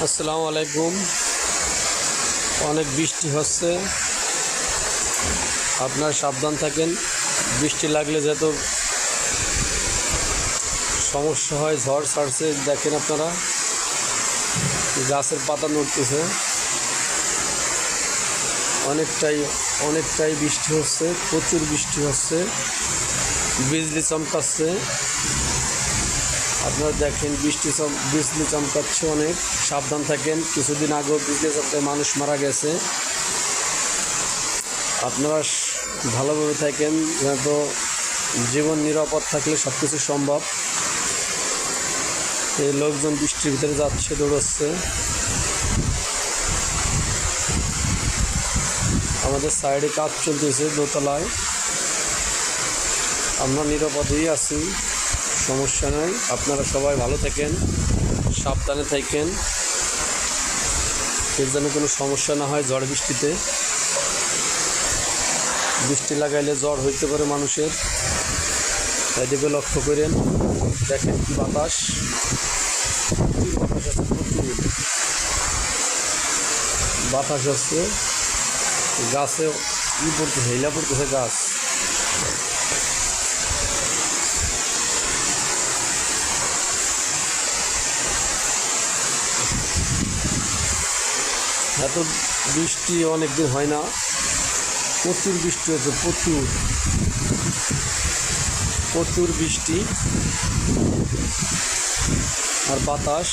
আসসালামু আলাইকুম। অনেক বৃষ্টি হচ্ছে, আপনারা সাবধান থাকেন। বৃষ্টি লাগলে যেহেতু সমস্যা হয়, ঝড় ছাড়ছে, দেখেন আপনারা গাছের পাতা নড়তেছে। অনেকটাই বৃষ্টি হচ্ছে, প্রচুর বৃষ্টি হচ্ছে, বিজলি চমকাচ্ছে। আপনারা দেখেন বিজলি চমকাচ্ছে অনেক, সাবধান থাকেন। কিছুদিন আগেও বিজলি চমকায় মানুষ মারা গেছে। আপনারা ভালোভাবে থাকেন, যেহেতু জীবন নিরাপদ থাকলে সব কিছু সম্ভব। এই লোকজন বৃষ্টির ভিতরে যাচ্ছে, দৌড়চ্ছে। আমাদের সাইডে কাজ চলতেছে দোতলায়, আমরা নিরাপদেই আছি, সমস্যা নয়। আপনারা সবাই ভালো থাকেন, সাবধানে থাকেন, এর যেন কোনো সমস্যা না হয়। ঝড় বৃষ্টিতে বৃষ্টি লাগাইলে জ্বর হইতে পারে মানুষের, এদিকে লক্ষ্য করেন। দেখেন কি বাতাস, বাতাস হচ্ছে, গাছে পড়তেছে, হিলা পড়তেছে গাছ। এত বৃষ্টি অনেকদিন হয় না, প্রচুর বৃষ্টি হচ্ছে, প্রচুর বৃষ্টি আর বাতাস।